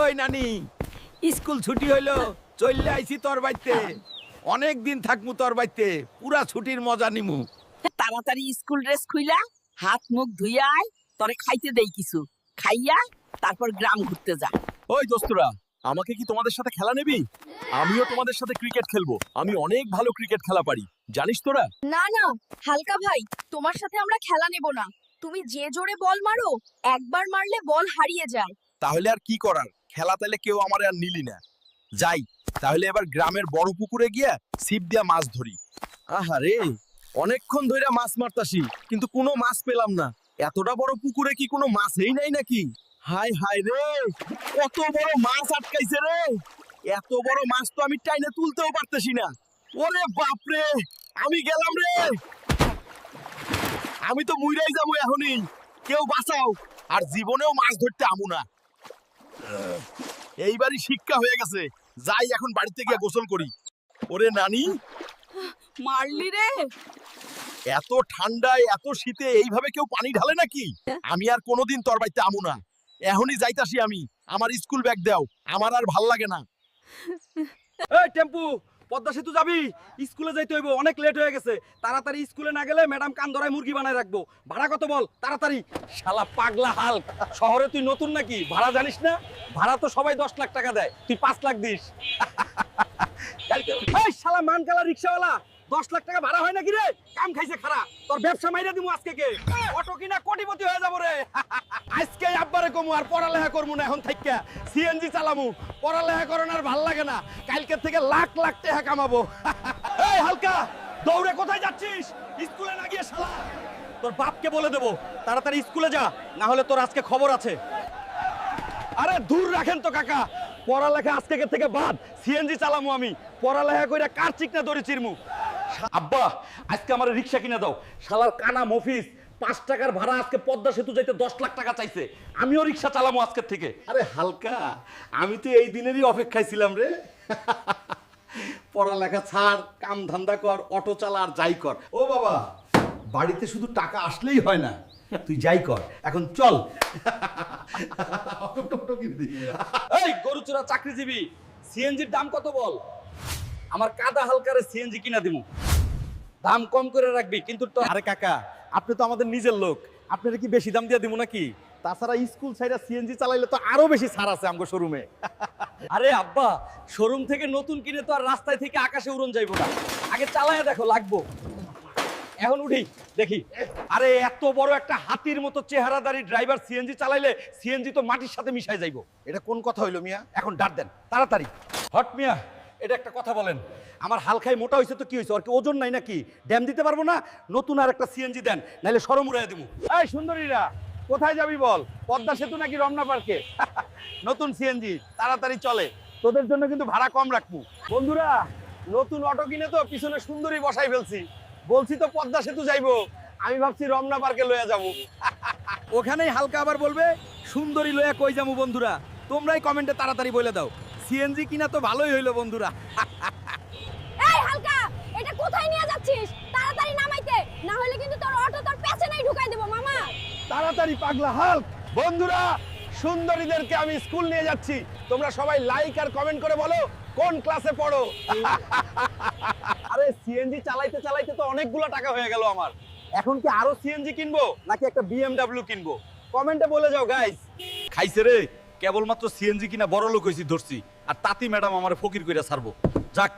ওই নানি স্কুল ছুটি হইলো চললে আইছি তোর বাইতে অনেক দিন থাকমু তোর বাইতে পুরা ছুটির মজা নিমু তাড়াতাড়ি স্কুল ড্রেস খুইলা হাত মুখ ধুইয়া আয়, তরে খাইতে দেই কিছু খাইয়া তারপর গ্রাম ঘুরতে যা। ওই দোস্তরা, আমাকে কি তোমাদের সাথে খেলা নেবি? আমিও তোমাদের সাথে ক্রিকেট খেলবো। আমি অনেক ভালো ক্রিকেট খেলা পারি, জানিস তোরা? না না হালকা ভাই, তোমার সাথে আমরা খেলা নেব না। তুমি যে জোরে বল মারো, একবার মারলে বল হারিয়ে যায়। তাহলে আর কি করার, খেলা তাহলে কেউ আমার আর নিলি না। যাই তাহলে এবার গ্রামের বড় পুকুরে গিয়া ছিপ দিয়া মাছ ধরি। আহারে, অনেকক্ষণ ধইরা মাছ মারতাছি কিন্তু কোনো মাছ পেলাম না। এতটা বড় পুকুরে কি কোনো মাছই নাই নাকি? হাই হাই রে, কত বড় মাছ আটকাইছে রে! এত বড় মাছ তো আমি টাইনে তুলতেও পারতেছি না। ওরে বাপ রে, আমি গেলাম রে! আমি তো মুইরাই যাবো এখনই। কেউ বাঁচাও, আর জীবনেও মাছ ধরতে আমু না। এইবারই শিক্ষা হয়ে গেছে, যাই এখন বাড়িতে গিয়ে গোসল করি। ওরে নানি, মারলি রে? এত ঠান্ডায় এত শীতে এইভাবে কেউ পানি ঢালে নাকি? আমি আর কোনোদিন তোর বাড়িতে আমু না। এখনই যাইতাছি আমি। আমার স্কুল ব্যাগ দাও, আমার আর ভাল লাগে না। এই টেম্পু পদ্মা সেতু যাবি স্কুলে যাইতে হইব অনেক লেট হয়ে গেছে তাড়াতাড়ি স্কুলে না গেলে ম্যাডাম কান ধরায় মুরগি বানায় রাখবো ভাড়া কত বল তাড়াতাড়ি শালা পাগলা হাল্ক শহরে তুই নতুন নাকি ভাড়া জানিস না ভাড়া তো সবাই 10 লাখ টাকা দেয় তুই 5 লাখ দিস এই শালা মানকালা রিকশাওয়ালা 10 লাখ টাকা ভাড়া হয় নাকি রে কাম খাইছে খারা তোর ব্যবসা মাইরা দিমু আজকে কে অটো কিনা কোটিপতি হয়ে যাব রে আজকে আব্বারে কমু আর পড়ালেখা করমু না এখন থাইকা সিএনজি চালামু পড়ালেখা করন আর ভাল লাগে না কালকে থেকে লাখ লাখ টাকা কামাবো এই হালকা দৌড়ে কোথায় যাচ্ছিস স্কুলে না গিয়ে শালা তোর বাপকে বলে দেবো তাড়াতাড়ি স্কুলে যা না হলে তোর আজকে খবর আছে আরে দূর রাখেন তো কাকা পড়ালেখা আজকে থেকে বাদ সিএনজি চালামু আমি পড়ালেখা কইরা কার চিকনা দড়ি চিরমু আব্বা আজকে আমার রিকশা কিনে দাও শালার কানা মফিস 5 টাকার ভাড়া আজকে পদ্মা সেতু যাইতে 10 লাখ টাকা চাইছে আমিও রিকশা চালামু আজকে থেকে আরে হালকা আমি তো এই দিনেরই অপেক্ষায় ছিলাম রে পড়ালেখা ছাড় কাম ধান্দা কর অটো চালা আর যাই কর ও বাবা বাড়িতে শুধু টাকা আসলেই হয় না তুই যাই কর এখন চল এই গরুচোরা চাকরিজীবী সিএনজির দাম কত বল আমার কাদা হালকারে সিএনজি কিনা দিমু দাম কম করে রাখবি কিন্তু তো আরে কাকা আপনি তো আমাদের নিজের লোক আপনারা কি বেশি দাম দিয়ে দিমু নাকি তাছাড়া স্কুল ছাইরা সিএনজি চালাইলে তো আরো বেশি ছাড় আছে আমগো শোরুমে আরে আব্বা শোরুম থেকে নতুন কিনে তো আর রাস্তায় থেকে আকাশে উড়ন যাইবো না আগে চালায়া দেখো লাগবো এখন উঠি দেখি আরে এত বড় একটা হাতির মতো চেহারাদারি ড্রাইভার সিএনজি চালাইলে সিএনজি তো মাটির সাথে মিশাই যাইবো এটা কোন কথা হইলো মিয়া এখন ডাক দেন তাড়াতাড়ি হট মিয়া এটা একটা কথা বলেন আমার হালখাই মোটা হইছে তো কি হইছে আর কি ওজন নাই নাকি ড্যাম দিতে পারবো না নতুন আর একটা সিএনজি দেন নাইলে শরম উড়াইয়া দিমু এই সুন্দরীরা কোথায় যাবি বল পদ্মা সেতু নাকি রমনা পার্কে নতুন সিএনজি তাড়াতাড়ি চলে তোদের জন্য কিন্তু ভাড়া কম রাখবো বন্ধুরা নতুন অটো কিনে তো পিছনে সুন্দরী বসাই ফেলছি বলছি তো পদ্মা সেতু যাইবো আমি ভাবছি রমনা পার্কে লইয়া যাবো ওখানেই হালকা আবার বলবে সুন্দরী লইয়া কই যাবো বন্ধুরা তোমরাই কমেন্টে তাড়াতাড়ি বলে দাও সিএনজি কিনা তো ভালোই হইলো বন্ধুরা এই হালকা, এটা কোথায় নিয়ে যাচ্ছিস? তাড়াতাড়ি নামাইতে, না হলে কিন্তু তোর অটো তোর পেছনেই ঢুকাই দেব মামা। তাড়াতাড়ি পাগলা হাল্ক বন্ধুরা সুন্দরীদেরকে আমি স্কুল নিয়ে যাচ্ছি তোমরা সবাই লাইক আর কমেন্ট করে বলো কোন ক্লাসে পড়ো আরে সিএনজি চালাইতে চালাইতে তো অনেকগুলো টাকা হয়ে গেল আমার এখন কি আরো সিএনজি কিনবো নাকি একটা বিএমডব্লিউ কিনবো কমেন্টে বলে যাও গাইস খাইছে রে কেবলমাত্র সিএনজি কিনা বড় লোক হইছি ধরছি আর তাতি ম্যাডাম আমারে ফকির কইরা ছাড়বো যাক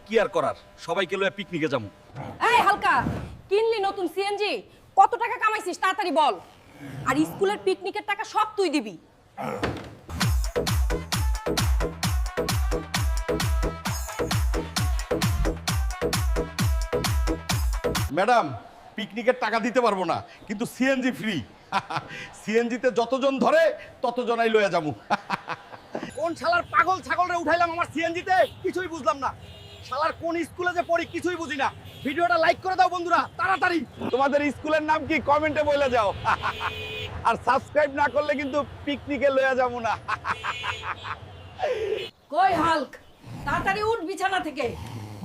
কি আর করার সবাইকে লইয়া পিকনিকে যামু এই হালকা, কিনলি নতুন সিএনজি, কত টাকা কামাইছিস তাড়াতাড়ি বল। আর স্কুলের পিকনিকের টাকা সব তুই দিবি। ম্যাডাম পিকনিকের টাকা দিতে পারবো না কিন্তু সিএনজি ফ্রি সিএনজিতে যতজন ধরে ততজনাই লইয়া যামু কোন শালার পাগল ছাগলরে উঠাইলাম আমার সিএনজিতে কিছুই বুঝলাম না শালার কোন স্কুলে যে পড়ি কিছুই বুঝি না ভিডিওটা লাইক করে দাও বন্ধুরা তাড়াতাড়ি তোমাদের স্কুলের নাম কি কমেন্টে বলে যাও আর সাবস্ক্রাইব না করলে কিন্তু পিকনিকে লইয়া যাবো না কই হাল্ক, তাড়াতাড়ি উঠ বিছানা থেকে।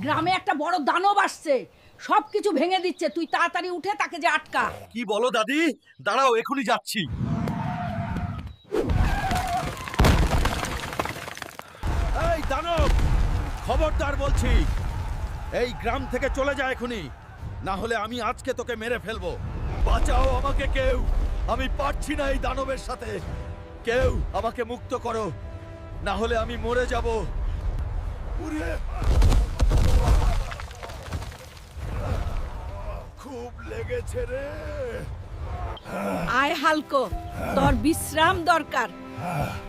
গ্রামে একটা বড় দানব আসছে, সবকিছু ভেঙে দিচ্ছে। তুই তাড়াতাড়ি উঠে তাকে যে আটকা। কি বলো দাদি, দাঁড়াও এখনই যাচ্ছি। দানব, খবরদার বলছি, এই গ্রাম থেকে চলে যা এখনই, না হলে আমি আজকে তোকে মেরে ফেলবো। বাঁচাও আমাকে কেউ, আমি পারছি না এই দানবের সাথে। কেউ আমাকে মুক্ত করো, না হলে আমি মরে যাব। উরে! খুব লেগেছে রে। আয় হালকো, তোর বিশ্রাম দরকার,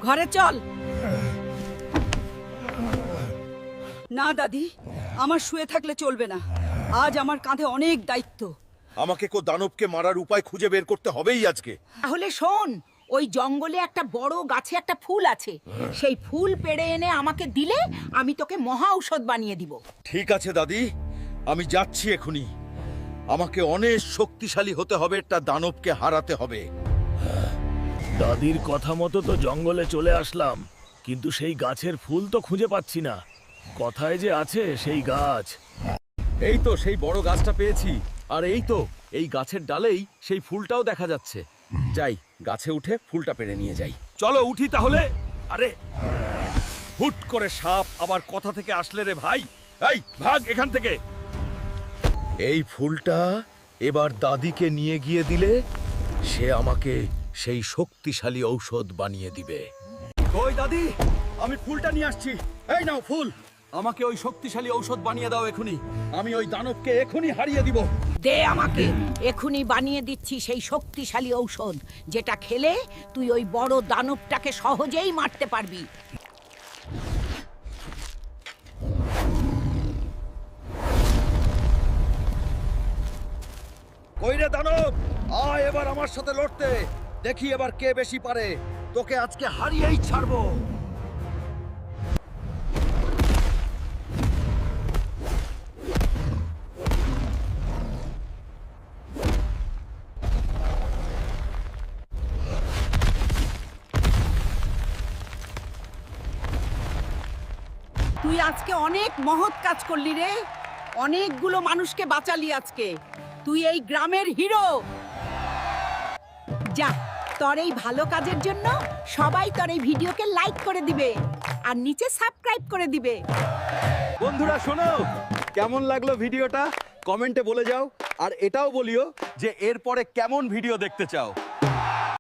ঘরে চল। না দাদি, আমার শুয়ে থাকলে চলবে না, আজ আমার কাঁধে অনেক দায়িত্ব। আমাকে দানবকে মারার উপায় খুঁজে বের করতে হবেই আজকে। তাহলে শোন, ওই জঙ্গলে একটা বড় গাছে একটা ফুল আছে, সেই ফুল পেড়ে এনে আমাকে দিলে আমি তোকে মহা ঔষধ বানিয়ে দিব। ঠিক আছে দাদি, আমি যাচ্ছি এখনই। আমাকে অনেক শক্তিশালী হতে হবে, একটা দানবকে হারাতে হবে। দাদির কথা মতো তো জঙ্গলে চলে আসলাম, কিন্তু সেই গাছের ফুল তো খুঁজে পাচ্ছি না। কথায় যে আছে সেই গাছ। এই তো সেই বড় গাছটা পেয়েছি, আর এই তো এই গাছের ডালেই সেই ফুলটাও দেখা যাচ্ছে। যাই, গাছে উঠে ফুলটা পেড়ে নিয়ে যাই। চলো উঠি তাহলে। আরে হুট করে সাপ আবার কথা থেকে আসলে রে ভাই, এই ভাগ এখান থেকে। এই ফুলটা এবার দাদিকে নিয়ে গিয়ে দিলে সে আমাকে সেই শক্তিশালী ঔষধ বানিয়ে দিবে। কই দাদি, আমি ফুলটা নিয়ে আসছি। এই নাও ফুল, আমাকে ওই শক্তিশালী ঔষধ বানিয়ে দাও এখনই। আমি ওই দানবকে এখনই হারিয়ে দিব। দে আমাকে, এখুনি বানিয়ে দিচ্ছি সেই শক্তিশালী ঔষধ, যেটা খেলে তুই ওই বড় দানবটাকে সহজেই মারতে পারবি। কই রে দানব, আয় এবার আমার সাথে লড়তে। দেখি এবার কে বেশি পারে। তোকে আজকে হারিয়েই ছাড়বো। তুই আজকে অনেক মহৎ কাজ করলি রে, অনেকগুলো মানুষকে বাঁচালি আজকে। তুই এই গ্রামের হিরো। যা, তোর এই ভালো কাজের জন্য সবাই তোর এই ভিডিওকে লাইক করে দিবে আর নিচে সাবস্ক্রাইব করে দিবে। বন্ধুরা শোনো, কেমন লাগলো ভিডিওটা কমেন্টে বলে যাও, আর এটাও বলিও যে এরপরে কেমন ভিডিও দেখতে চাও।